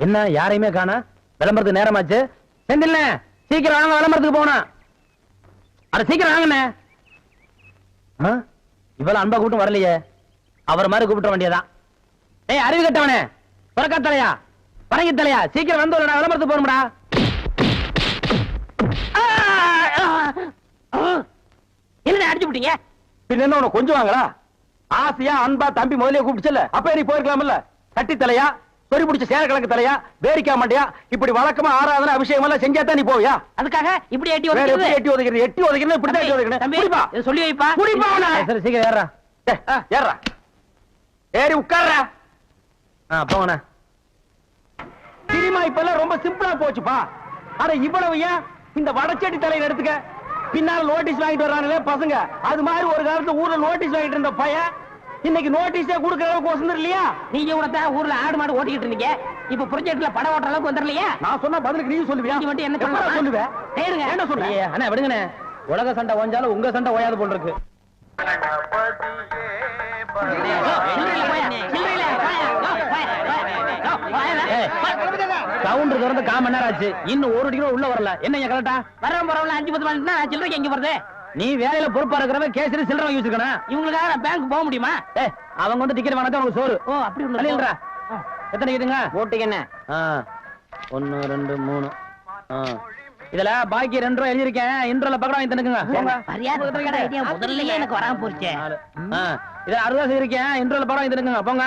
என்ன யாரையுமே காணா? விளம்பரத்துக்கு நேரமாச்சு. செந்தில்ல சீக்கிரம் வாங்க, விளம்பரத்துக்கு போனா. அட சீக்கிரம் வாங்கண்ணே. இவ்வளவு அன்பா கூட்டம் வரலையே. அவர் மாதிரி கூப்பிட்ட வேண்டியதான். ஏய் அறிவு கட்டவனே, புறக்கா தலையா, பறங்கி தலையா, சீக்கிரம் வந்து விளம்பரத்துக்கு போகணும்டா. என்ன அடிச்சு விட்டீங்க? பின்ன என்ன உனக்கு கொஞ்சம் வாங்களா? ஆசையா அன்பா தம்பி முதலே கூப்பிடுச்சல, அப்ப நீ போயிருக்கலாம்ல. கட்டி தலையா, சொறி பிடிச்ச சேர கிழக்கு தலையா, வேரிக்கா மாட்டியா, இப்படி வழக்கமா ஆராதனை அபிஷேகம் எல்லாம் செஞ்சாதான் நீ போவியா? அதுக்காக இப்படி எட்டி எட்டி ஒதுக்கிறது, எட்டி ஒதுக்கிறது இப்படிதான் எட்டி ஒதுக்கணும். சொல்லி வைப்பா. சரி சீக்கிரம் ஏறா. ஏறா, ஏறி உட்கார்றா. போங்கண்ணா. சினிமா இப்ப எல்லாம் ரொம்ப சிம்பிளா போச்சுப்பா. அட இவ்வளவு ஏன் இந்த வடச்சேட்டி தலையில எடுத்துக்க. பின்னால நோட்டீஸ் வாங்கிட்டு வர்றாங்களே பசங்க, அது மாதிரி ஒரு காலத்துல ஊர்ல நோட்டீஸ் வாங்கிட்டு இருந்த பையன் இன்னைக்கு நோட்டீஸே கொடுக்கற அளவுக்கு வசந்தர் இல்லையா? நீங்க கூட ஊர்ல ஆடு மாடு ஓட்டிக்கிட்டு இருந்தீங்க, இப்ப ப்ராஜெக்ட்ல படம் ஓட்டுற அளவுக்கு வந்துடலையா? நான் சொன்ன பதிலுக்கு நீ சொல்லுவியா? நீ மட்டும் என்ன சொல்லுவேன்? என்ன சொல்லுங்க? அண்ணா விடுங்கண்ணே, உலக சண்டை ஓஞ்சாலும் உங்க சண்டை ஓயாது போல் இருக்கு. கவுண்டர் திறந்து 1/4 மணி நேரம் ஆச்சு, இன்னும் 1 டிகிரி உள்ள வரல. என்ன கரெக்டா வரவன் போறவங்க 5-10 மணினா சில்லறைக்கு எங்க போறது? நீ வேலையில பொறுப்பா இருக்கிறவன் கேசரி சில்லறை வாங்கி வச்சிருக்கணும். இவங்களுக்காக நான் பேங்க் போக முடியுமா? அவங்க வந்து டிக்கெட் வாங்கினா அவங்க சோறு. ஓ அப்படி இல்லைன்றா. எத்தனை கேட்டுங்க? போட்டுக்கு என்ன? 1 2 3. இதுல பாக்கி 2 ரூபாய் எழுதிருக்கேன். இன்ட்ரோல பக்கடா வாங்கி தந்துக்குங்க. போங்க. மரியாதை ஐடியா முதல்லயே எனக்கு வராம போச்சு. இத 60 ரூபாய் இருக்கேன். இன்ட்ரோல பக்கடா வாங்கி தந்துக்குங்க. போங்க.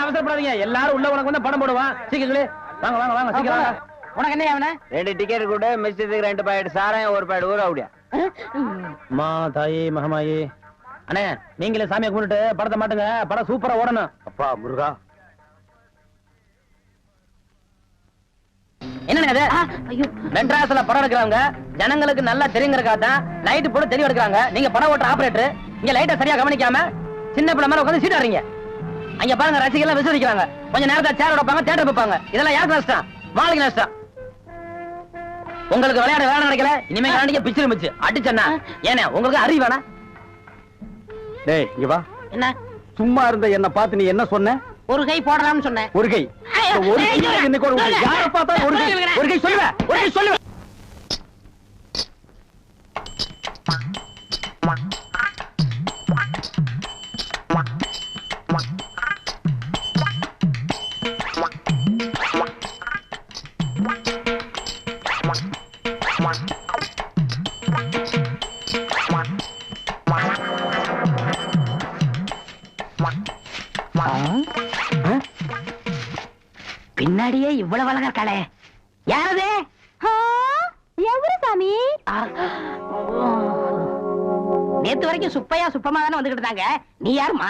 அவசரப்படாதீங்க, எல்லாரும் உள்ள உனக்கு வந்து படம் போடுவான். சீக்கிரம் வாங்க வாங்க வாங்க சீக்கிரம் வாங்க. உனக்கு என்ன அவன? 2 டிக்கெட் கூட மிஸ்டேக்கு 2 பாக்கெட் சாராயம் 1 பாக்கெட் ஊற அப்படியா? மா தாயி மகமாயி. அண்ணே நீங்களே சாமியை கும்பிட்டு படத்தை மாட்டுங்க, படம் சூப்பரா ஓடணும். அப்பா முருகா. என்னங்க மெட்ராஸ்ல படம் எடுக்கிறாங்க, ஜனங்களுக்கு நல்லா தெரியுங்கிறக்காதான் லைட் போட்டு தெளிவு எடுக்கிறாங்க. நீங்க படம் ஓட்டுற ஆபரேட்டர் இங்க லைட்டை சரியா கவனிக்காம சின்ன பிள்ளை மேல உட்காந்து சீட் ஆடுறீங்க. அங்க பாருங்க ரசிகர்கள் விசிரிக்கிறாங்க, கொஞ்சம் நேரத்தை சேர் வைப்பாங்க, தியேட்டர் வைப்பாங்க. இதெல்லாம் யாருக்கு நஷ்டம்? வாழ்க்கை நஷ்டம். உங்களுக்கு விளையாட வேலை கிடைக்கல, இனிமே விளையாடிக்க பிச்சு மிச்சு அடிச்சா ஏன்னா உங்களுக்கு அறிவு வேணா? டேய் இங்க வா. என்ன சும்மா இருந்த என்ன பார்த்து நீ என்ன சொன்ன? ஒரு கை போடலாம்னு சொன்னேன். ஒரு கை யார பார்த்தா ஒரு கை சொல்லுவேன், ஒரு கை சொல்லுவேன். பின்னாடியே இவ்வளவு அழகா இருக்காளே, யாரது? எவரு சாமி? நேத்து வரைக்கும் சுப்பையா சுப்பமா தானே வந்துகிட்டு இருந்தாங்க, நீ யாருமா?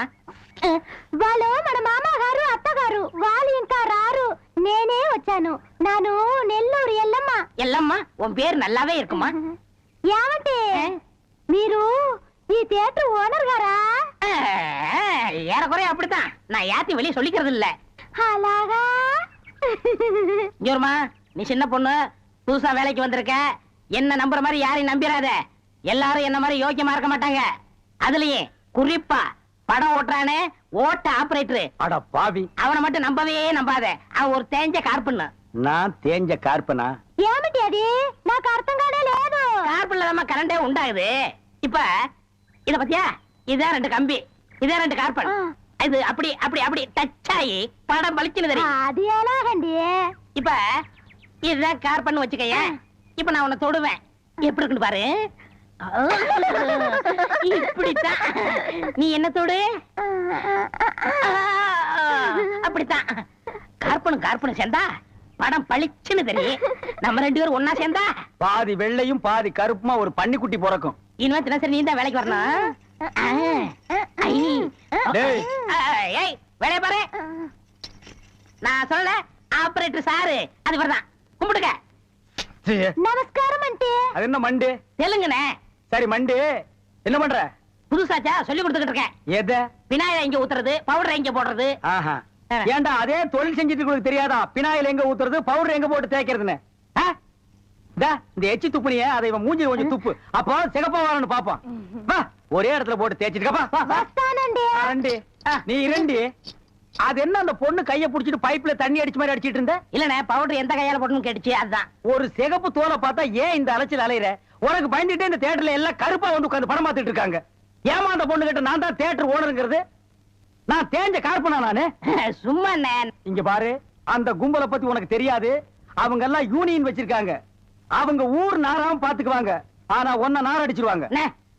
వాళ్ళు మన మామగారు అత్తగారు, వాళ్ళు ఇంకా రారు, నేనే వచ్చాను. నాను నెల్లూరు ఎల్లమ్మ. ఎల్లమ్మ உன் பேர் நல்லாவே இருக்குமா? ఏమంటే మీరు ఈ థియేటర్ ఓనర్ గారా? ஏறக்குறைய அப்படித்தான், நான் யாத்தி வெளியே சொல்லிக்கிறது இல்ல. అలాగా? ஜோர்மா, நீ சின்ன பொண்ணு, புதுசா வேலைக்கு வந்திருக்க, என்ன நம்புற மாதிரி யாரையும் நம்பிராத. எல்லாரும் என்ன மாதிரி யோக்கியமா இருக்க மாட்டாங்க. அதுலயே குறிப்பா படம் ஓட்டுறானே ஓட்ட ஆபரேட்டர், அட பாவி, அவனை மட்டும் நம்பவே நம்பாத. அவன் ஒரு தேஞ்ச கார்பன். நான் தேஞ்ச கார்பனா? ఏమిటి అది? నాకు అర్థం కానే లేదు. கார்பன்ல தான் கரண்டே உண்டாகுது. இப்ப இத பத்தியா, இதான் 2 கம்பி, இதான் 2 கார்பன். இது அப்படி அப்படி அப்படி டச் ஆகி படம் பளிச்சுன்னு தெரியும். అది ఎలాగండి? இப்ப இதுதான் கார்பன் வச்சுக்கைய. இப்ப நான் உன்னை தொடுவேன், எப்படி இருக்குன்னு பாரு. இப்படித்தான் நீ என்ன தொடு, அப்படித்தான். கார்பனும் கார்பனும் சேர்ந்தா படம் பளிச்சுன்னு தெரியும். நம்ம 2 பேரும் ஒன்னா சேர்ந்தா பாதி வெள்ளையும் பாதி கருப்புமா ஒரு பன்னிக்குட்டி பிறக்கும். இனிமே தினசரி நீ தான் வேலைக்கு வரணும். வேலைய பாரு. நான் சொல்ல ஆபரேட்டர் சாரு, அது வரதான். கும்பிடுங்க. நமஸ்காரம் ஆண்டி. அது என்ன மண்டு? தெலுங்குனே. சரி மண்டு, என்ன பண்ற? புதுசாச்சா சொல்லி கொடுத்துக்கிட்டு இருக்கேன். எதை? விநாயகர் எங்க ஊத்துறது, பவுடர் எங்க போடுறது. ஏண்டா அதே தொழில் செஞ்சுட்டு உங்களுக்கு தெரியாதா? பினாயில் எங்க ஊத்துறது, பவுடர் எங்க போட்டு தேய்க்கிறதுன்னு? இந்த எச்சி துப்புனிய அதை இவன் மூஞ்சி கொஞ்சம் துப்பு, அப்போ சிகப்பா வரணும் பாப்பான். ஒரே இடத்துல போட்டு தேய்ச்சிட்டு వస్తానండి. நீ 2 அது என்ன அந்த பொண்ணு கைய புடிச்சிட்டு பைப்ல தண்ணி அடிச்ச மாதிரி அடிச்சிட்டு இருந்த? இல்லண்ணே பவுடர் எந்த கையால போடணும்னு கேட்டுச்சு அதுதான். ஒரு சிகப்பு தோலை பார்த்தா ஏன் இந்த அலைச்சல் அலையிற? உனக்கு பயந்துட்டே இந்த தியேட்டர்ல எல்லாம் கருப்பா வந்து உட்கார்ந்து படம் பார்த்துட்டு இருக்காங்க. ஏமா அந்த பொண்ணு கிட்ட நான் தான் தியேட்டர் ஓனருங்கிறது? நான் தேஞ்ச கார்பனா நானு? சும்மா இங்க பாரு, அந்த கும்பலை பத்தி உனக்கு தெரியாது. அவங்க எல்லாம் யூனியன் வச்சிருக்காங்க. அவங்க ஊர் நாராம பாத்துக்குவாங்க. ஆனா ஒன்ன நார அடிச்சிருவாங்க.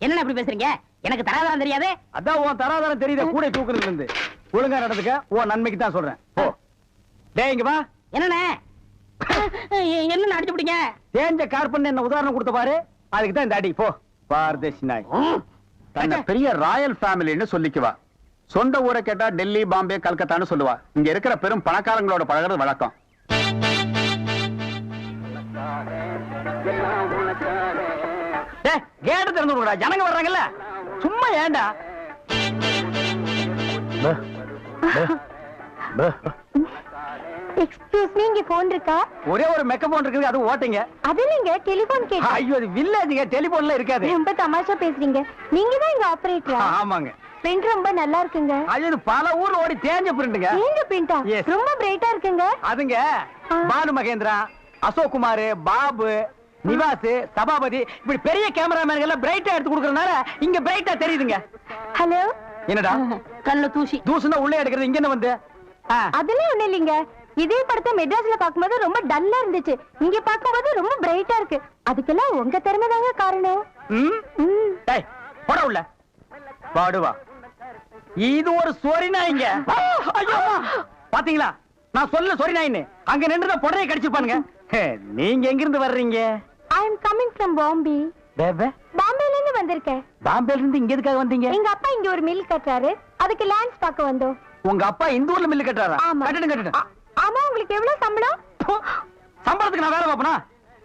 என்ன அப்படி பேசுறீங்க? எனக்கு தராதரம் தெரியாது. அதான் உன் தராதரம் தெரியுத கூட தூக்குறதுல இருந்து. ஒழுங்கா நடந்துக்க, உன் நன்மைக்கு தான் சொல்றேன். ஓ டேய் இங்க வா. என்னண்ணே என்ன அடிச்சு பிடிங்க? தேஞ்ச கார்பன் என்ன உதாரணம் கொடுத்த பாரு, அதுக்கு தான் இந்த அடி. போ பாரதேசி நாய். தன்னை பெரிய ராயல் ஃபேமிலின்னு சொல்லிக்குவா. சொந்த ஊரை கேட்டா டெல்லி, பாம்பே, கல்கத்தான்னு சொல்லுவா. இங்க இருக்கிற பெரும் பணக்காரங்களோட பழகிறது வழக்கம். கேட்ட திறந்து விடுடா, ஜனங்க வர்றாங்கல்ல. சும்மா ஏண்டா? எக்ஸ்கியூஸ் மீ, இங்க போன் இருக்கா? ஒரே ஒரு மெக்க போன் இருக்குது, அது ஓட்டிங்க. அது நீங்க டெலிபோன் கேட்டா? ஐயோ அது வில்லேஜ்ங்க, டெலிபோன்ல இருக்காது. ரொம்ப தமாஷா பேசுறீங்க. நீங்க தான் இங்க ஆபரேட்டரா? ஆமாங்க. பிரிண்ட் ரொம்ப நல்லா இருக்குங்க. அது பல ஊர்ல ஓடி தேஞ்ச பிரிண்ட்ங்க. நீங்க பிரிண்டா? Yes. ரொம்ப பிரைட்டா இருக்குங்க. அதுங்க பானு மகேந்திரா, அசோக் குமார், பாபு, நிவாஸ், சபாபதி இப்படி பெரிய கேமராமேன்கள் எல்லாம் பிரைட்டா எடுத்து கொடுக்கறனால இங்க பிரைட்டா தெரியுதுங்க. ஹலோ. என்னடா கல்ல தூசி தூசுனா உள்ளே எடுக்கிறது, இங்க என்ன வந்து? அதெல்லாம் ஒண்ணு இல்லைங்க. இதே படத்தை மெட்ராஸ்ல பாக்கும்போது ரொம்ப டல்லா இருந்துச்சு. இங்க பாக்கும்போது ரொம்ப பிரைட்டா இருக்கு. அதுக்கெல்லாம் உங்க திறமை தாங்க காரணம். டேய் போட உள்ள பாடுவா. இது ஒரு சொரி நாய்ங்க. ஐயோ பாத்தீங்களா, நான் சொல்ல சொரி நாயின்னு. அங்க நின்றுதான் புடரையை கடிச்சிருப்பானுங்க. நீங்க எங்க இருந்து வர்றீங்க? ஐ அம் கமிங் ஃப்ரம் பாம்பே. பாம்பேல இருந்து வந்திருக்கேன். பாம்பேல இருந்து இங்க எதுக்காக வந்தீங்க? எங்க அப்பா இங்க ஒரு மில் கட்டுறாரு, அதுக்கு லேண்ட்ஸ் பார்க்க வந்தோம். உங்க அப்பா இந்த ஊர்ல மில்லு கட்டுறாரா? ஆமா. கட்டணும். ஆமா. உங்களுக்கு எவ்வளவு சம்பளம்? சம்பளத்துக்கு நான் வேலை பார்ப்பனா?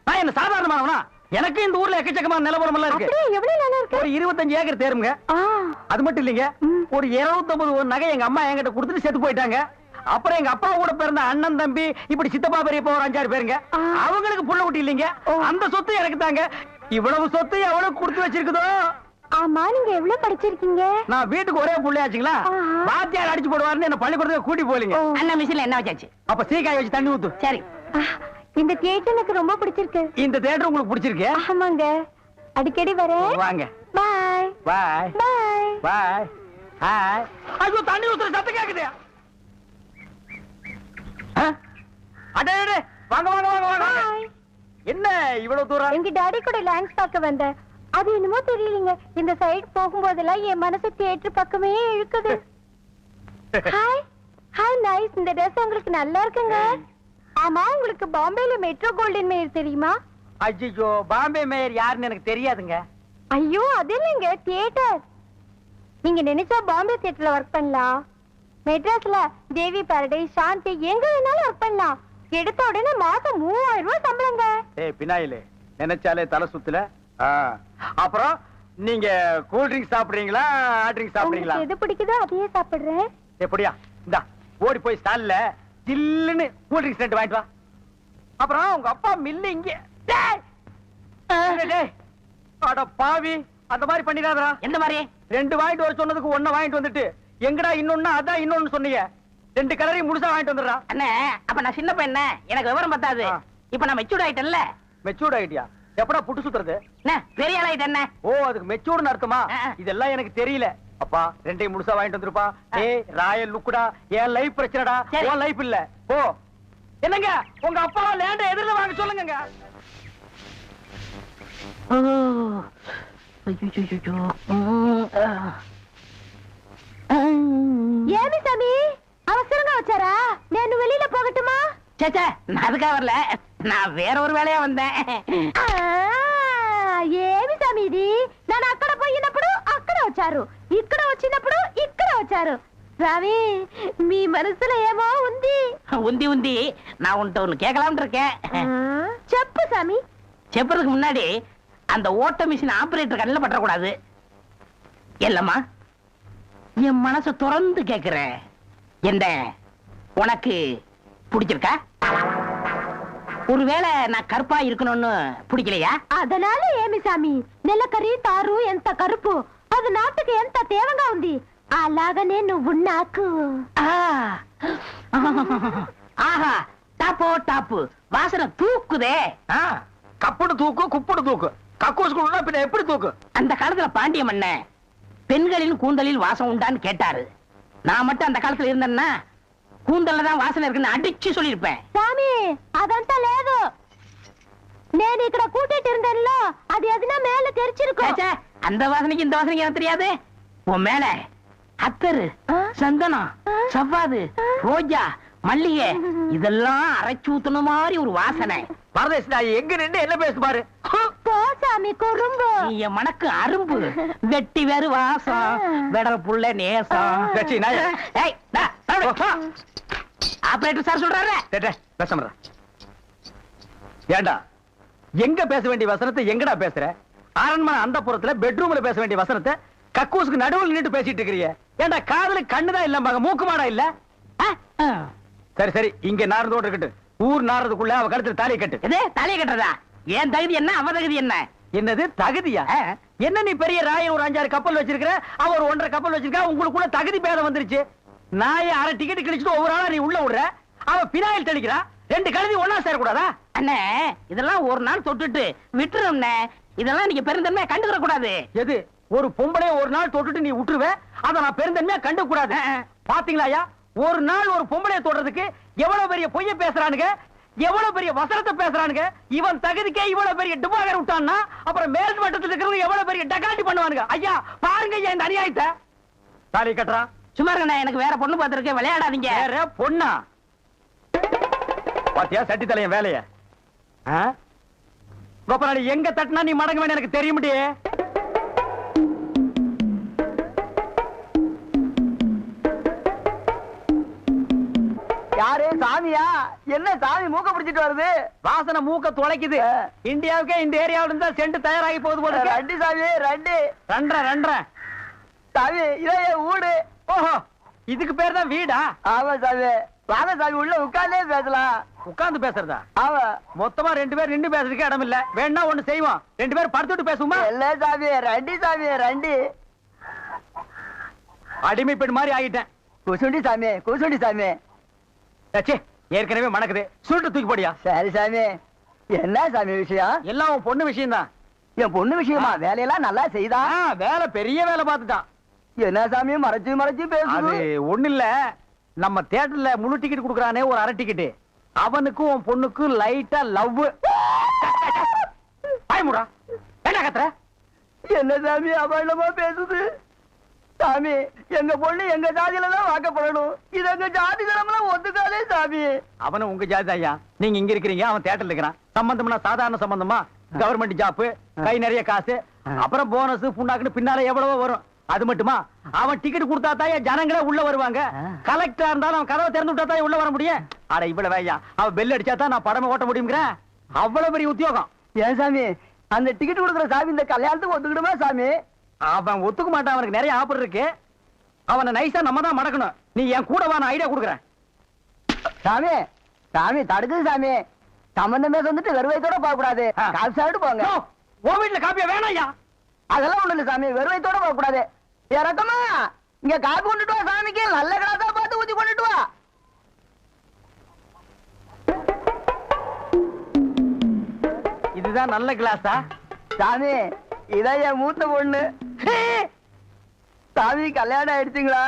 நான் என்ன சாதாரணமானவனா? எனக்கு இந்த ஊர்ல எக்கச்சக்கமான நிலவரம் எல்லாம் இருக்கு. அப்படியே எவ்வளவு நல்லா இருக்கு? ஒரு 25 ஏக்கர் தேருங்க. அது மட்டும் இல்லைங்க, ஒரு 250 நகை எங்க அம்மா என்கிட்ட கொடுத்துட்டு செத்து போயிட்டாங்க. அப்புறம் எங்க அப்பா கூட பிறந்த அண்ணன், தம்பி, இப்படி சித்தப்பா, பெரியப்பா ஒரு 5-6 பேருங்க. அவங்களுக்கு புள்ள குட்டி இல்லைங்க. அந்த சொத்து எனக்கு தாங்க. இவ்வளவு சொத்து எவ்வளவு கொடுத்து வச்சிருக்குதோ. ஆமா, நீங்க எவ்வளவு படிச்சிருக்கீங்க? நான் வீட்டுக்கு ஒரே புள்ளையாச்சுங்களா, வாத்தியார் அடிச்சு போடுவாருன்னு என்ன பள்ளிக்கூடத்துக்கு கூட்டி போலீங்க. அண்ணா மிஷின்ல என்ன வச்சாச்சு? அப்ப சீக்காய் வச்சு தண்ணி ஊத்து. சரி. இந்த தியேட்டர் எனக்கு ரொம்ப பிடிச்சிருக்கு. இந்த தியேட்டர் உங்களுக்கு பிடிச்சிருக்கு? ஆமாங்க, அடிக்கடி வரேன். வாங்க. பாய் பாய் பாய் பாய். ஹாய். ஐயோ தண்ணி ஊத்துற சத்தம் கேக்குது. அடே வாங்க வாங்க வாங்க வாங்க. என்ன இவ்வளவு தூரம்? எங்க டாடி கூட லேண்ட்ஸ் பார்க்க வந்தேன். அது என்னமோ தெரியலங்க, இந்த சைடு போகும்போதெல்லாம் என் மனசு தியேட்டர் பக்கமே இழுக்குது. Hi hi nice. இந்த ட்ரெஸ் உங்களுக்கு நல்லா இருக்குங்க. ஆமா, உங்களுக்கு பாம்பேல மெட்ரோ கோல்டன் மேயர் தெரியுமா? ஐயோ பாம்பே மேயர் யாருன்னு எனக்கு தெரியாதுங்க. ஐயோ அது இல்லைங்க, தியேட்டர். நீங்க நினைச்சா பாம்பே தியேட்டர்ல ஒர்க் பண்ணலாம். மெட்ராஸ்ல தேவி பாரடைஸ், சாந்தி எங்க வேணாலும் ஒர்க் பண்ணலாம். எடுத்த உடனே மாசம் 3000 ரூபாய் சம்பளங்க. ஏய் பினாயிலே, நினைச்சாலே தலை சுத்துல. அப்புறம் நீங்க கூல் ட்ரிங்க்ஸ் சாப்பிடுறீங்களா, ஹாட் ட்ரிங்க்ஸ் சாப்பிடுறீங்களா? உங்களுக்கு எது பிடிக்குதோ அதையே சாப்பிடுறேன். எப்படியா இந்தா ஓடி போய் ஸ்டால்ல ஜில்லுன்னு கூல் ட்ரிங்க்ஸ் 2 வாங்கிட்டு வா. அப்புறம் உங்க அப்பா மில்லு இங்க. டேய் அட பாவி, அந்த மாதிரி பண்ணிடாதடா. எந்த மாதிரி? 2 வாங்கிட்டு வர சொன்னதுக்கு 1 வாங்கிட்டு வந்துட்டு எங்கடா இன்னொன்னு அதான் இன்னொன்னு சொன்னீங்க. 2 கலரையும் முழுசா வாங்கிட்டு வந்துடுறா. அண்ணே அப்ப நான் சின்ன பையன், எனக்கு விவரம் பத்தாது. இப்ப நான் மெச்சூர்ட் ஆயிட்டேன்ல. மெச்சூர்ட் ஆயிட்டியா? எப்படா புட்டு சுத்துறது? பெரிய ஆள் ஆயிட்டேன். ஓ அதுக்கு மெச்சூர்னு அர்த்தமா? இதெல்லாம் எனக்கு தெரியல. அப்பா 2 முழுசா வாங்கிட்டு வந்துருப்பா. ஏய் ராயல் லுக்குடா, என் லைஃப் பிரச்சனைடா, உன் லைஃப் இல்ல. ஓ என்னங்க உங்க அப்பா லேண்ட எதிரில வாங்க சொல்லுங்க. ஏமி சாமி அவசரமா வச்சாரா? நான் வெளியில போகட்டுமா? சேச்சே நான் அதுக்காக வரல, நான் வேற ஒரு வேலையா வந்தேன். ఏమి సమీది నన్ను అక్కడ పోయినప్పుడు అక్కడ వచ్చారు, ఇక్కడ వచ్చినప్పుడు ఇక్కడ వచ్చారు. స్వామి మీ మనసులో ఏమో ఉంది. உந்தி உந்தி நான் உன்கிட்ட ஒண்ணு கேட்கலாம்னு இருக்கேன். చెప్పు சாமி. செப்பறதுக்கு முன்னாடி அந்த ஓட்ட மிஷின் ஆபரேட்டர் கண்ணில் பற்றக்கூடாது. இல்லம்மா என் மனசை திறந்து கேட்கிறேன், என்ன உனக்கு பிடிச்சிருக்கா? ஒருவேளை நான் கருப்பா இருக்கணும்னு பிடிக்கலையா? அதனால ఏమి సామి నెలకరి తారు ఎంత కరుపు అది నాటుకి ఎంత తేవంగా ఉంది. అలాగనే నువ్వు నాకు ஆஹா டாப்போ டாப்பு வாசனை தூக்குதே. கப்புடு தூக்கு குப்புடு தூக்கு கக்கூசுக்குள்ள பின்ன எப்படி தூக்கு? அந்த காலத்துல பாண்டிய மன்ன பெண்களின் கூந்தலில் வாசம் உண்டான்னு கேட்டாரு. நான் மட்டும் அந்த காலத்துல இருந்தேன்னா கூந்தல்ல தான் வாசனை இருக்குன்னு அடிச்சு சொல்லிருப்பேன். సామి అదంతా లేదు. నేను ఇక్కడ కూటిట్టిరుந்தேன்ல அது எதுனா மேல தெரிச்சிருக்கும். ச்சே, அந்த வாசனைக்கு இந்த வாசனைக்கு எனக்கு தெரியாது. உன் மேல அத்தரு, சந்தனம், சவ்வாது, ரோஜா, மல்லிகை இதெல்லாம் அரைச்சு ஊத்துன மாதிரி ஒரு வாசனை. பரதேசி நாய் எங்க நின்று என்ன பேசு பாரு. போ சாமி குறும்பு. நீ என் மனக்கு அரும்பு வெட்டி வேறு வாசம் வெடல் புள்ள நேசம். கட்சி நாய். ஏய், ஆபரேட்டர் சார் சொல்றாரு. பேச ஏண்டா எங்க பேச வேண்டிய வசனத்தை எங்கடா பேசுற? அரண்மனை அந்த புறத்துல பெட்ரூம்ல பேச வேண்டிய வசனத்தை கக்கூசுக்கு நடுவில் நின்று பேசிட்டு இருக்கிறீங்க. ஏண்டா காதுல கண்ணுதான் இல்ல மூக்கு மாடா இல்ல? சரி சரி இங்க நாரதோடு இருக்கட்டும். ஊர் நாரதுக்குள்ள அவ கழுத்துல தாலியை கட்டு. எது தலையை கட்டுறதா? ஏன் தகுதி என்ன அவ தகுதி என்ன? என்னது தகுதியா? என்ன நீ பெரிய ராயன் ஒரு 5-6 கப்பல் வச்சிருக்கிற, அவ ஒரு 1.5 கப்பல் வச்சிருக்கா. உங்களுக்குள்ள தகுதி பேதம் வந்துருச்சு. நாயை அரை டிக்கெட் கிழிச்சிட்டு ஒவ்வொரு ஆளா நீ உள்ள விடுற. அவ பினாயில் தெளிக்கிறா. 2 கழுதி ஒன்னா சேரக்கூடாதா? அண்ணே இதெல்லாம் ஒரு நாள் தொட்டுட்டு விட்டுரும். இதெல்லாம் நீங்க பெருந்தன்மையா கண்டுக்கிற கூடாது. எது ஒரு பொம்பளைய ஒரு நாள் தொட்டுட்டு நீ விட்டுருவ? அத நான் பெருந்தன்மையா கண்டு கூடாது. பாத்தீங்களா ஒரு நாள் ஒரு பொம்பளைய தொடுறதுக்கு எவ்வளவு பெரிய பொய்ய பேசுறானுங்க, எவ்வளவு பெரிய வசனத்தை பேசுறானுங்க. இவன் தகுதிக்கே இவ்வளவு பெரிய டிபாகர் விட்டான்னா அப்புறம் மேல் மட்டத்தில் இருக்கிறவங்க எவ்வளவு பெரிய டகாட்டி பண்ணுவானுங்க. ஐயா பாருங்க ஐயா இந்த அநியாயத்தை. தாலி கட்டுறா. சும்மா இருக்கண்ணே, எனக்கு வேற பொண்ணு பார்த்திருக்கேன், விளையாடாதீங்க. வேற பொண்ணா? பாத்தியா சட்டி தலையன் வேலைய? கோபநாடி எங்க தட்டினா நீ மடங்க வேணும் எனக்கு தெரிய முடியே. யாரு சாமியா? என்ன சாமி மூக்க பிடிச்சிட்டு வருது? வாசனை மூக்க துளைக்குது. இந்தியாவுக்கே இந்த ஏரியாவில இருந்தா செண்டு தயாராகி போகுது போல. ரெண்டு சாமி ரெண்டு. ரெண்டரை சாமி இதைய ஊடு. ஓஹோ இதுக்கு பேர் தான் வீடா? ஆமா சாமி. வாங்க சாமி உள்ள உட்கார்ந்தே பேசலாம். உட்கார்ந்து பேசுறதா? ஆமா. மொத்தமா 2 பேர் நின்று பேசுறதுக்கு இடம் இல்ல. வேணா ஒண்ணு செய்வோம், 2 பேர் படுத்துட்டு பேசுவோமா? இல்ல சாமி ரெண்டு சாமி ரெண்டு. அடிமை பெண் மாதிரி ஆகிட்டேன். குசுண்டி சாமி குசுண்டி சாமி. ஏற்கனவே மணக்குது, சுருட்டு தூக்கி போடியா. சரி சாமி. என்ன சாமி விஷயம்? எல்லாம் உன் பொண்ணு விஷயம் தான். என் பொண்ணு விஷயமா? வேலையெல்லாம் நல்லா செய்தா? வேலை பெரிய வேலை பார்த்துட்டான். என்ன சாமி மறைச்சு மறைச்சு அது பேசுது? ஒண்ணு இல்ல, நம்ம தியேட்டர்ல முழு டிக்கெட் குடுக்கறானே ஒரு அரை டிக்கெட், அவனுக்கும் உன் பொண்ணுக்கும் லைட்டா லவ். பயமுடா என்ன கத்துற? என்ன சாமி அபண்டமா பேசுது? சாமி எங்க பொண்ணு எங்க ஜாதியில தான் வாக்கப்படணும். இது எங்க ஜாதி தரம்லாம் ஒத்துக்காதே சாமி. அவன உங்க ஜாதி ஐயா, நீங்க இங்க இருக்கிறீங்க, அவன் தியேட்டர்ல இருக்கிறான். சம்பந்தம்னா சாதாரண சம்பந்தமா? கவர்மெண்ட் ஜாப், கை நிறைய காசு, அப்புறம் போனஸ் புண்ணாக்குன்னு பின்னால எவ்வளவோ வரும். அது மட்டுமா, அவன் டிக்கெட் கொடுத்தா தான் ஜனங்களே உள்ள வருவாங்க. கலெக்டரா இருந்தாலும் அவன் கதவை திறந்து விட்டா தான் உள்ள வர முடியும். அட இவ்வளவு ஐயா, அவன் பெல் அடிச்சா தான் நான் படமே ஓட்ட முடியுங்கிற அவ்வளவு பெரிய உத்தியோகம். ஏன் சாமி அந்த டிக்கெட் கொடுக்குற சாமி இந்த கல்யாணத்துக்கு ஒத்துக்கிடுமா சாமி? அவன் ஒத்துக்க மாட்டான், அவனுக்கு நிறைய ஆஃபர் இருக்கு. அவனை நைஸா நம்ம தான் மடக்கணும். நீ என் கூட வா, நான் ஐடியா கொடுக்குறேன். சாமி சாமி தடுக்குது சாமி. சம்பந்தமே வந்துட்டு வெறுவைத்தோட போக கூடாது, காசு சாப்பிட்டு போங்க. உன் வீட்டுல காப்பியா வேணாம் ஐயா. அதெல்லாம் ஒண்ணு இல்ல சாமி, வெறுவைத்தோட போக கூடாது. இறக்கமா இங்க காப்பி கொண்டுட்டு வா சாமிக்கு, நல்ல கிளாஸா பார்த்து ஊத்தி கொண்டுட்டு வா. இதுதான் நல்ல கிளாஸா? சாமி இதான் என் மூத்த பொண்ணு. சாமி கல்யாணம் ஆயிடுச்சுங்களா?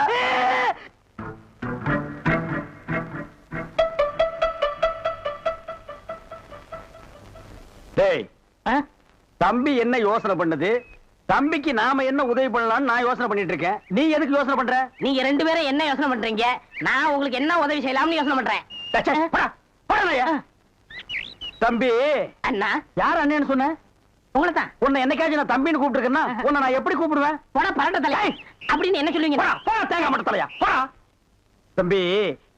டேய், தம்பி என்ன யோசனை பண்ணது? தம்பிக்கு நாம என்ன உதவி பண்ணலாம்னு நான் யோசனை பண்ணிட்டு இருக்கேன். நீ எதுக்கு யோசனை பண்ற? நீங்க 2 பேரும் என்ன யோசனை பண்றீங்க? நான் உங்களுக்கு என்ன உதவி செய்யலாம்னு யோசனை பண்றேன். தம்பி அண்ணா. யார் அண்ணன்னு சொன்ன? உங்களை தான். உன்னை என்னைக்காச்சும் நான் தம்பின்னு கூப்பிட்டுருக்கேன்னா உன்னை நான் எப்படி கூப்பிடுவேன்? போடா பரட்ட தலை அப்படின்னு என்ன சொல்லுவீங்க? தேங்காய் மட்டும் தலையா போடா. தம்பி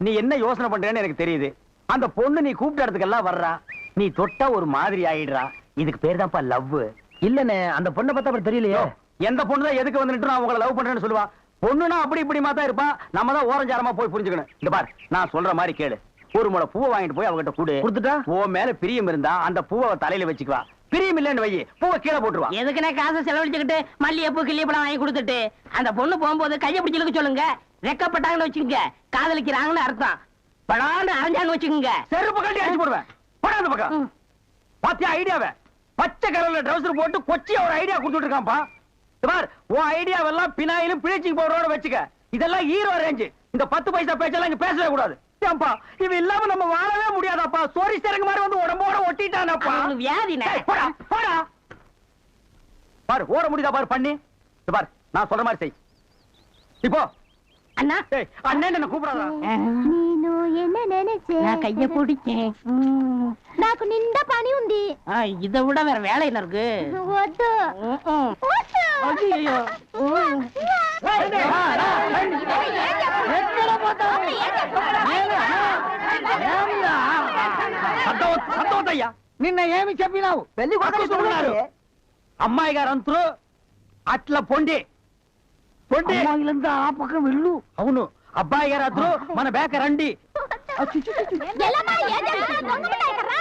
நீ என்ன யோசனை பண்றேன்னு எனக்கு தெரியுது. அந்த பொண்ணு நீ கூப்பிட்ட இடத்துக்கெல்லாம் வர்றா, நீ தொட்டா ஒரு மாதிரி ஆயிடுறா. இதுக்கு பேர் தான்ப்பா லவ். இல்லனே அந்த பொண்ணை பார்த்தா அப்புறம் தெரியலையே. எந்த பொண்ணு தான் எதுக்கு வந்துட்டு நான் உங்களை லவ் பண்றேன்னு சொல்லுவா? பொண்ணுனா அப்படி இப்படிமா தான் இருப்பா. நம்ம தான் ஓரஞ்சாரமா போய் புரிஞ்சுக்கணும். இந்த பார், நான் சொல்ற மாதிரி கேளு. ஒரு முளை பூவை வாங்கிட்டு போய் அவகிட்ட கூடு. கொடுத்துட்டா உன் மேல பிரியம் இருந்தா அந்த பூவை தலையில வச்சுக்குவா. பிரியம் இல்லன்னு வை, பூவை கீழே போட்டுருவான். எதுக்குனே காசை செலவழிச்சுக்கிட்டு மல்லிகைப்பூ கிள்ளிப்பழம் வாங்கி கொடுத்துட்டு அந்த பொண்ணு போகும்போது கையை பிடிச்சிருக்க சொல்லுங்க. ரெக்கப்பட்டாங்கன்னு வச்சுக்கோங்க, காதலிக்கிறாங்கன்னு அர்த்தம். படான்னு அரைஞ்சான்னு வச்சுக்கோங்க, செருப்பு கட்டி அடிச்சு போடுவேன். போடா அந்த பக்கம். பாத்தியா ஐடியாவை? பச்சை கலர்ல ட்ரவுசர் போட்டு கொச்சியா ஒரு ஐடியா கொடுத்துட்டு இருக்கான்ப்பா. பார், உன் ஐடியாவெல்லாம் பினாயிலும் பிளீச்சிங் பவுடரோட வச்சுக்க. இதெல்லாம் ஹீரோ ரேஞ்சு. இந்த 10 பைசா பேச்செல்லாம் இங்க பேசவே கூடாது. ஏன்பா இவன் இல்லாம நம்ம வாழவே முடியாதாப்பா. சோரி சேரங்க மாதிரி வந்து உடம்போட ஒட்டிட்டானப்பா. அவனுக்கு வியாதினே. போடா போடா. பாரு ஓட முடியுதா பாரு பண்ணி. பாரு நான் சொல்ற மாதிரி செய். இப்போ அண்ணா அண்ணன் என்ன கூப்பிடாதா? నేను என்ன நினைச்சே நான் கைய பிடிச்சேன். నాకు నిండా పని ఉంది. இதை விட வேற வேலை என்ன இருக்கு? వద్దు ஐயோ సంతోషయ్యా నిన్న ఏమి చెప్పినావు? పెళ్లి కొడుకున్నారు అమ్మాయి గారు అంతరు అట్లా పొండి పొండి ఆ పక్కన వెళ్ళు. అవును అబ్బాయి గారు అద్దరు మన బేక రండి. ఎల్లమ్మా ఏం చేస్తున్నా? దొంగముండా ఇక్కడ రా.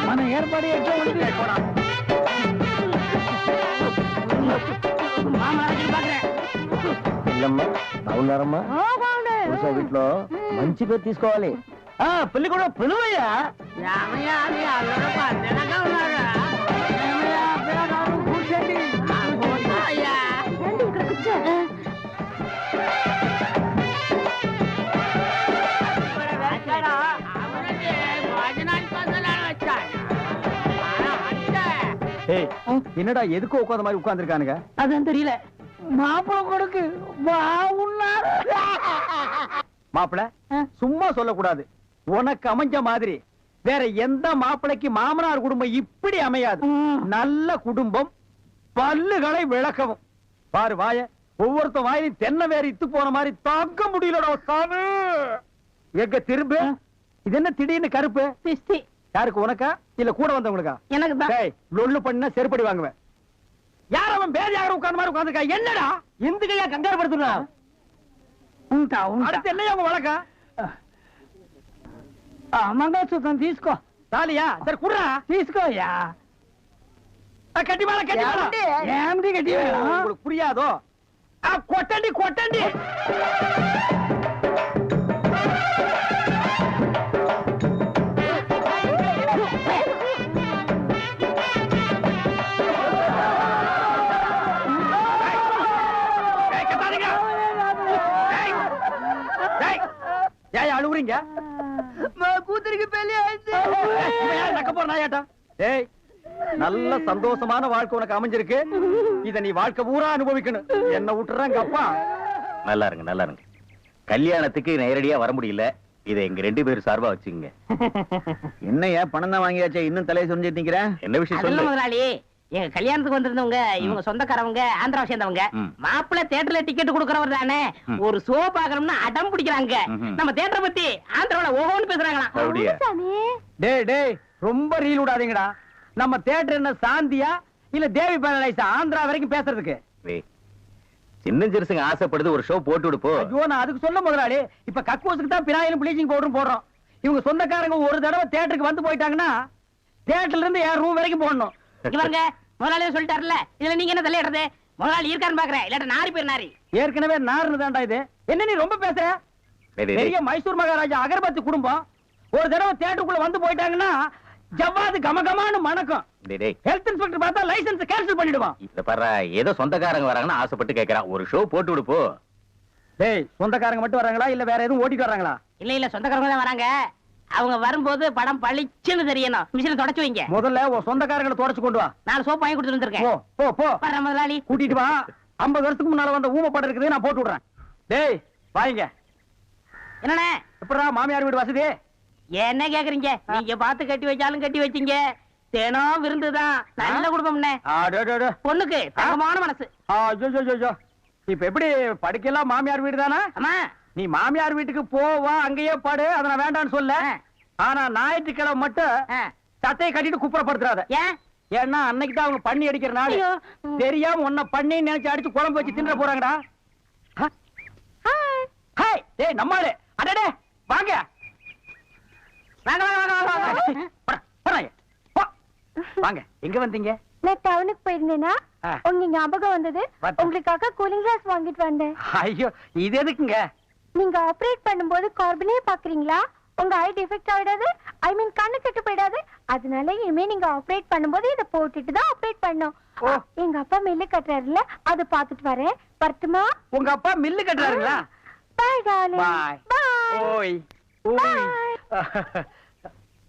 మన ఏర్పాటు ఎట్లా ఉంది? అవునారమ్మా వీటిలో మంచి పేరు తీసుకోవాలి. పెళ్లి కూడా పిలువయ్యా. என்னடா எதுக்கு உட்கார்ந்த மாதிரி உட்கார்ந்துருக்கானுங்க? அதான் தெரியல. மாப்பிள கொடுக்கு வாவுன்னாரு. மாப்பிள சும்மா சொல்லக்கூடாது. உனக்கு அமைஞ்ச மாதிரி வேற எந்த மாப்பிளைக்கு மாமனார் குடும்பம் இப்படி அமையாது. நல்ல குடும்பம், பல்லுகளை விளக்கவும். பாரு வாய, ஒவ்வொருத்த வாயிலும் தென்னை வேற இத்து போன மாதிரி தாக்க முடியலடா சாமி. எங்க திரும்ப இது என்ன திடீர்னு கருப்பு? திஷ்டி. யாருக்கு, உனக்கா இல்ல கூட வந்தவங்களுக்கா? எனக்கு தான். டேய் லொள்ளு பண்ணா செருப்படி வாங்குவேன். யார் அவன் பேர் யாரும் உட்கார்ந்த மாதிரி உட்கார்ந்துருக்கா? என்னடா இந்த கையா கங்காரு படுத்துனா? அடுத்து என்னையா உங்க வழக்கா? మంగళసూత్రం తీసుకో. தாலியா? சரி குடுறா. తీసుకోయా. கட்டி மேல கட்டி மேல. ఏమిటి గట్టి? உங்களுக்கு புரியாதோ? கொட்டண்டி கொட்டண்டி. ஏன் அழுவுறீங்க? கூத்துருக்கு பெரிய ஆயிடுச்சு. நக்க போற நாயாட்டா. ஏய் நல்ல சந்தோஷமான வாழ்க்கை உனக்கு அமைஞ்சிருக்கு. இத நீ வாழ்க்கை பூரா அனுபவிக்கணும். என்ன விட்டுறாங்க அப்பா. நல்லா இருங்க நல்லா இருங்க. கல்யாணத்துக்கு நேரடியா வர முடியல. இதை எங்க 2 பேரும் சார்பா வச்சுங்க. என்னையா பணம் தான் வாங்கியாச்சே, இன்னும் தலையை சொரிஞ்சிட்டு நிக்கிற? என்ன விஷயம் அதுல சொல்லு. முதலாளி, எங்க கல்யாணத்துக்கு வந்திருந்தவங்க இவங்க சொந்தக்காரவங்க, ஆந்திராவை சேர்ந்தவங்க. மாப்பிள்ளை தியேட்டர்ல டிக்கெட் கொடுக்கறவர் தானே, ஒரு ஷோ பாக்கணும்னு அடம் பிடிக்கிறாங்க. நம்ம தியேட்டரை பத்தி ஆந்திராவில ஓஹோன்னு பேசுறாங்களாம். அப்படியா? டேய் டேய் ரொம்ப ரீல் விடாதீங்கடா. நம்ம தியேட்டர் என்ன சாந்தியா இல்ல தேவி பேரலைஸா ஆந்திரா வரைக்கும் பேசுறதுக்கு? சின்ன சிறுசுங்க ஆசைப்படுது, ஒரு ஷோ போட்டு விடுப்போ. ஐயோ நான் அதுக்கு சொல்ல முதலாளி. இப்ப கக்கூசுக்கு தான் பினாயிலும் ப்ளீச்சிங் பவுடரும் போடுறோம். இவங்க சொந்தக்காரங்க ஒரு தடவை தியேட்டருக்கு வந்து போயிட்டாங்கன்னா தியேட்டர்ல இருந்து என் ரூம் வரைக்கும் போடணும். இவங்க முதலாளியே சொல்லிட்டாருல, இதுல நீங்க என்ன தலையிடுறது? முதலாளி இருக்கான்னு பாக்குறேன், இல்லாட்ட நாரி பேர் நாரி. ஏற்கனவே நார்னு தான்டா இது. என்ன நீ ரொம்ப பேசுற? பெரிய மைசூர் மகாராஜா அகர்பத்தி குடும்பம் ஒரு தடவை தியேட்டருக்குள்ள வந்து போயிட்டாங்கன்னா ஜவ்வாது கமகமானு மணக்கும். ஹெல்த் இன்ஸ்பெக்டர் பார்த்தா லைசென்ஸ் கேன்சல் பண்ணிடுவான். இத பாரு, ஏதோ சொந்தக்காரங்க வராங்கன்னு ஆசைப்பட்டு கேக்குறான், ஒரு ஷோ போட்டு விடுப்போ. டேய் சொந்தக்காரங்க மட்டும் வராங்களா இல்ல வேற எதுவும் ஓட்டிட்டு வராங்களா? இல்ல இல்ல சொந்தக்காரங்க தான் வராங்க. அவங்க வரும்போது படம் பளிச்சுன்னு தெரியணும். மிஷினை தொடச்சு வைங்க. முதல்ல உன் சொந்தக்காரங்களை தொடச்சு கொண்டு வா. 4 சோப்பு வாங்கி கொடுத்துட்டு வந்திருக்கேன். போ போ போ. வர முதலாளி கூட்டிட்டு வா. 50 வருஷத்துக்கு முன்னால வந்த ஊமை படம் இருக்குது, நான் போட்டு விடுறேன். டேய் வாங்க. என்னண்ணே எப்படா மாமியார் வீடு வசதி? என்ன கேக்குறீங்க? நீங்க பார்த்து கட்டி வச்சாலும் கட்டி வச்சீங்க. தினம் விருந்துதான். நல்ல குடும்பம்ண்ணே. பொண்ணுக்கு தங்கமான மனசு. இப்ப எப்படி படிக்கலாம்? மாமியார் வீடு தானே? ஆமா. நீ மாமியார் வீட்டுக்கு போவா, அங்கேயே படு, அத நான் வேண்டாம்னு சொல்ல. ஆனா ஞாயிற்றுக்கிழமை மட்டும் சட்டையை கட்டிட்டு குப்புறப்படுத்துறாத. ஏன்? ஏன்னா அன்னைக்கு தான் அவங்க பண்ணி அடிக்கிற நாள். ஐயோ. தெரியாம உன்னை பண்ணி நினைச்சு அடிச்சு குழம்பு வச்சு தின்ற போறாங்கடா. ஹாய், டேய் நம்மாளே. அடடே, வாங்க. வாங்க வாங்க வாங்க வாங்க. போடா, போறாங்க. போ. வாங்க. எங்க வந்தீங்க? நான் டவுனுக்கு போயிருந்தேனா ஆ. உங்க ஞாபகம் வந்தது. பார்த்தேன். உங்களுக்காக கூலிங் கிளாஸ் வாங்கிட்டு வந்தேன். ஐயோ, இது எதுக்குங்க? நீங்க ஆபரேட் பண்ணும்போது கார்பனே பாக்குறீங்களா? உங்க ஐ டிஃபெக்ட் ஆயிடாது, ஐ மீன் கண்ணு கெட்டு போயிடாது. அதனால இனிமே நீங்க ஆபரேட் பண்ணும்போது இத போட்டுட்டு தான் ஆபரேட் பண்ணணும். ஓ. எங்க அப்பா மில்லு கட்டுறாருல, அது பாத்துட்டு வரேன். வரட்டுமா? உங்க அப்பா மில்லு கட்டுறாருங்களா? பாய் டார்லிங். பாய். பாய். ஓய். ஓய்.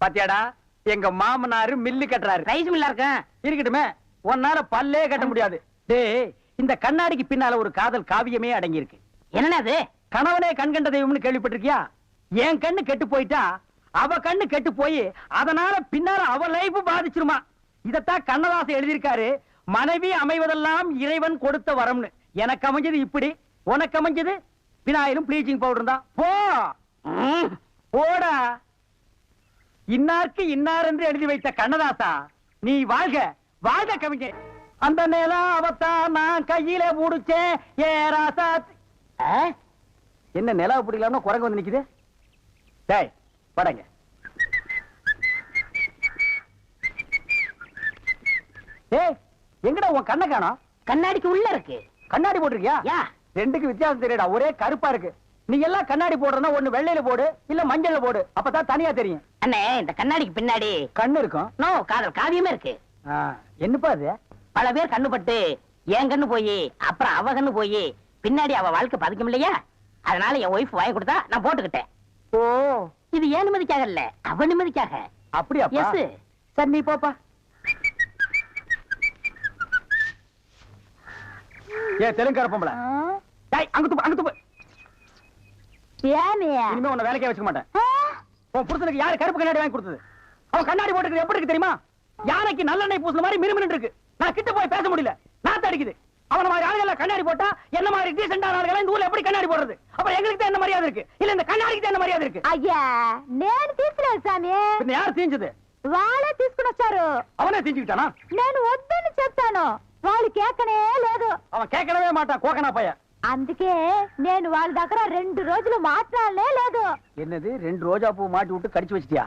பாத்தியாடா, எங்க மாமனாரு மில்லு கட்டுறாரு. ரைஸ் மில்லா இருக்கேன். இருக்கட்டுமே, உன்னால பல்லே கட்ட முடியாது. டேய், இந்த கண்ணாடிக்கு பின்னால ஒரு காதல் காவியமே அடங்கி இருக்கு. என்னன்னா அது? கணவனே கண் கண்ட தெய்வம்னு கேள்விப்பட்டிருக்கியா? என் கண்ணு கெட்டு போயிட்டா அவ கண்ணு கெட்டு போய் அதனால பின்னால அவ லைஃப் பாதிச்சிருமா. இதத்தான் கண்ணதாசன் எழுதியிருக்காரு. மனைவி அமைவதெல்லாம் இறைவன் கொடுத்த வரம்னு. எனக்கு அமைஞ்சது இப்படி, உனக்கு அமைஞ்சது பினாயிலும் ப்ளீச்சிங் பவுடர் தான். போ போடா. இன்னாருக்கு இன்னார் என்று எழுதி வைத்த கண்ணதாசா, நீ வாழ்க வாழ்க கவிஞர். அந்த நிலம் அவத்தான் நான் கையில முடிச்சேன். ஏ ராசா. என்ன நிலவு பிடிக்கலாம்னு குரங்கு வந்து நிக்குது. டேய், படங்க. ஏய், எங்கடா உன் கண்ணை காணோம்? கண்ணாடிக்கு உள்ள இருக்கு. கண்ணாடி போட்டிருக்கியா? யா. ரெண்டுக்கு வித்தியாசம் தெரியடா, ஒரே கருப்பா இருக்கு. நீ எல்லாம் கண்ணாடி போடுறதா ஒண்ணு வெள்ளையில போடு, இல்ல மஞ்சள்ல போடு, அப்பதான் தனியா தெரியும். அண்ணே, இந்த கண்ணாடிக்கு பின்னாடி கண்ணு இருக்கும். நோ காதல் காவியமே இருக்கு. என்னப்பா அது? பல பேர் கண்ணு பட்டு என் கண்ணு போய் அப்புறம் அவ கண்ணு போய் பின்னாடி அவ வாழ்க்கை பதிக்கும் இல்லையா? அதனால என் ஒய்ஃப் வாங்கி கொடுத்தா நான் போட்டுக்கிட்டேன். ஓ, இது ஏன் நிம்மதிக்காக இல்ல, அவ நிம்மதிக்காக. அப்படியாப்பா? எஸ். சரி, நீ போப்பா. ஏ தெலுங்கார பொம்பளை, டேய் அங்க துப்பு, அங்க துப்பு. இனிமே உன்னை வேலைக்கே வச்சுக்க மாட்டேன். உன் புருஷனுக்கு யாரு கருப்பு கண்ணாடி வாங்கி கொடுத்தது? அவன் கண்ணாடி போட்டுக்கிறது எப்படி இருக்கு தெரியுமா? யானைக்கு நல்லெண்ணெய் பூசுன மாதிரி மினுமினு இருக்கு. நான் கிட்ட போய் பேச முடியல, நாத்து அடிக்குது. அவன மாதிரி ஆளுகளை கண்ணாடி போட்டா என்ன மாதிரி டீசென்டான ஆளுகளை இந்த ஊர்ல எப்படி கண்ணாடி போடுறது? அப்ப எங்களுக்கு தான் என்ன மரியாதை இருக்கு, இல்ல இந்த கண்ணாடிக்கு தான் என்ன மரியாதை இருக்கு? అయ్యా నేను తీసుకున్నాను సామి. பின்ன யார் தீஞ்சது? వాళ్ళే తీసుకుని వచ్చారు. அவனே தீஞ்சுக்கிட்டானா? నేను వద్దని చెప్తాను, వాళ్ళు కేకనే లేదు. அவன் கேட்கவே மாட்டான், கோக்கனா பையன். అందుకే నేను వాళ్ళ దగ్గర 2 రోజులు మాట్లాడలే లేదు. என்னது 2 ரோஜா பூ மாட்டி விட்டு கடிச்சு வச்சிட்டியா?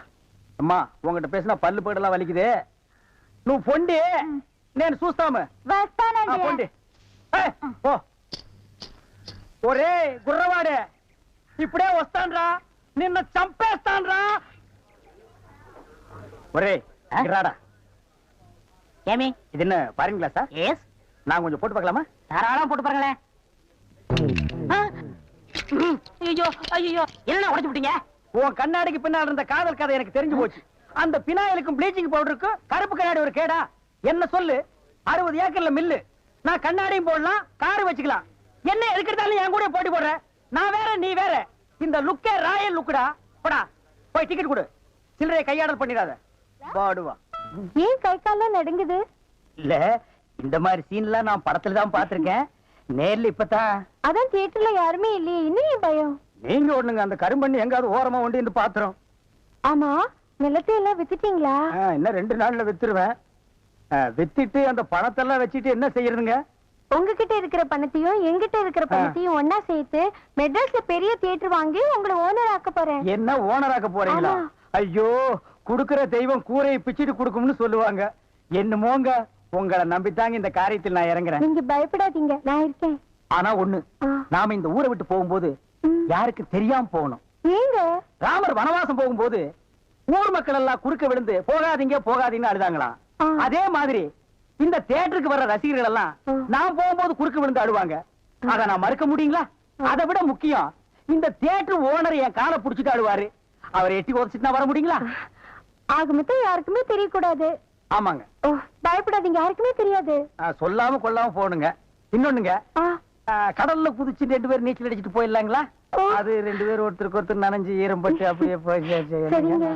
அம்மா, உங்ககிட்ட பேசினா பல்லு போயிடலாம் வலிக்குது. నువ్వు పొండి, నేను చూస్తాము. వస్తానండి. పొండి. ఓ ఒరే గుర్రవాడే, ఇప్పుడే వస్తాన్రా, నిన్న చంపేస్తాన్రా. ఒరే రాడా. ஏமி, இது என்ன பாருங்க கிளாஸா? எஸ். நான் கொஞ்சம் போட்டு பார்க்கலாமா? தாராளமா போட்டு பாருங்களேன். ஐயோ ஐயோ, என்ன உடைச்சு விட்டீங்க? உன் கண்ணாடிக்கு பின்னால் இருந்த காதல் கதை எனக்கு தெரிஞ்சு போச்சு. அந்த பினாயிலுக்கும் ப்ளீச்சிங் பவுடருக்கும் கருப்பு கண்ணாடி ஒரு கேடா? என்ன சொல்லு, 60 ஏக்கர்ல மில்லு. நான் கண்ணாடியும் போடலாம், காரு வச்சுக்கலாம். என்ன எதுக்கெடுத்தாலும் என் கூட போட்டி போடுற? நான் வேற, நீ வேற. இந்த லுக்கே ராயல் லுக்குடா. போடா, போய் டிக்கெட் கொடு. சில்லறையை கையாடல் பண்ணிடாத. பாடுவா. ஏன் கை கால்லாம் நடுங்குது? இல்ல, இந்த மாதிரி சீன்லாம் நான் படத்துல தான் பாத்திருக்கேன். நேர்ல இப்பதான். அதான் தியேட்டர்ல யாருமே இல்லையே, இன்னும் ஏன் பயம்? நீங்க ஒண்ணுங்க, அந்த கரும்பண்ணி எங்காவது ஓரமா ஒண்டி இந்த பாத்திரம். ஆமா, நிலத்தை எல்லாம் வித்துட்டீங்களா? இன்னும் 2 நாள்ல வித்துருவேன். வித்துட்டு அந்த பணத்தெல்லாம் வச்சுட்டு என்ன செய்யறதுங்க? உங்ககிட்ட இருக்கிற பணத்தையும் எங்கிட்ட இருக்கிற பணத்தையும் ஒன்னா சேர்த்து மெட்ராஸ்ல பெரிய தியேட்டர் வாங்கி உங்களை ஓனர் ஆக்க போறேன். என்ன ஓனராக்க போறீங்களா? ஆமா. ஐயோ, குடுக்கிற தெய்வம் கூரையை பிச்சுட்டு கொடுக்கும்னு சொல்லுவாங்க. என்னமோங்க, உங்களை நம்பித்தாங்க இந்த காரியத்தில் நான் இறங்குறேன். நீங்க பயப்படாதீங்க, நான் இருக்கேன். ஆனா ஒண்ணு, நாம இந்த ஊரை விட்டு போகும்போது யாருக்கு தெரியாம போகணும். ஏங்க? ராமர் வனவாசம் போகும்போது ஊர் மக்கள் எல்லாம் குறுக்க விழுந்து போகாதீங்க போகாதீங்கன்னு அழுதாங்களாம். அதே மாதிரி இந்த தியேட்டருக்கு வர்ற ரசிகர்கள் எல்லாம் நான் போகும்போது குறுக்க விழுந்து அழுவாங்க. அத நான் மறுக்க முடியுங்களா? அதை விட முக்கியம், இந்த தியேட்டர் ஓனர் என் காலை புடிச்சிட்டு அழுவாரு. அவரை எட்டி உதச்சிட்டு நான் வர முடியுங்களா? ஆக மொத்தம் யாருக்குமே தெரியக்கூடாது. ஆமாங்க. ஓ, பயப்படாதீங்க, யாருக்குமே தெரியாது. சொல்லாம கொள்ளாம போகணுங்க. இன்னொன்னுங்க, கடல்ல குதிச்சு 2 பேர் நீச்சல் அடிச்சுட்டு போயிடலாங்களா? அது 2 பேர் ஒருத்தருக்கு ஒருத்தர் நனைஞ்சு ஈரம் பட்டு அப்படியே சரிங்க.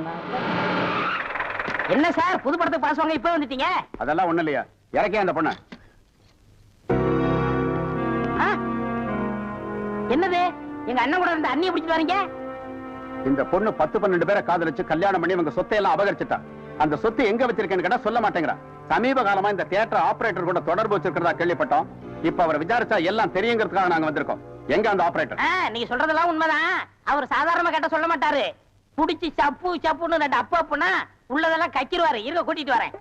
என்ன சார், புது படத்துக்கு பாஸ் வாங்க இப்ப வந்துட்டீங்க? அதெல்லாம் ஒண்ணு இல்லையா, இறக்கே அந்த பொண்ண. என்னது, எங்க அண்ணன் கூட இருந்த அண்ணியை பிடிச்சிட்டு வரீங்க? இந்த பொண்ணு 10-12 பேரை காதலிச்சு கல்யாணம் பண்ணி இவங்க சொத்தை எல்லாம் அபகரிச்சுட்டா. அந்த சொத்து எங்க வச்சிருக்கேன்னு கேட்டா சொல்ல மாட்டேங்கிறான். சமீப காலமா இந்த தியேட்டர் ஆபரேட்டர் கூட தொடர்பு வச்சிருக்கிறதா கேள்விப்பட்டோம். இப்ப அவரை விசாரிச்சா எல்லாம் தெரியுங்கிறதுக்காக நாங்க வந்திருக்கோம். எங்க அந்த ஆபரேட்டர்? நீங்க சொல்றதெல்லாம் உண்மைதான். அவர் சாதாரணமா கேட்ட சொல்ல மாட்டாரு. புடிச்சு சப்பு சப்புன்னு 2 அப்பு அப்புனா உள்ளதெல்லாம் கக்கிடுவாரு. இருக்க கூட்டிட்டு வரேன்.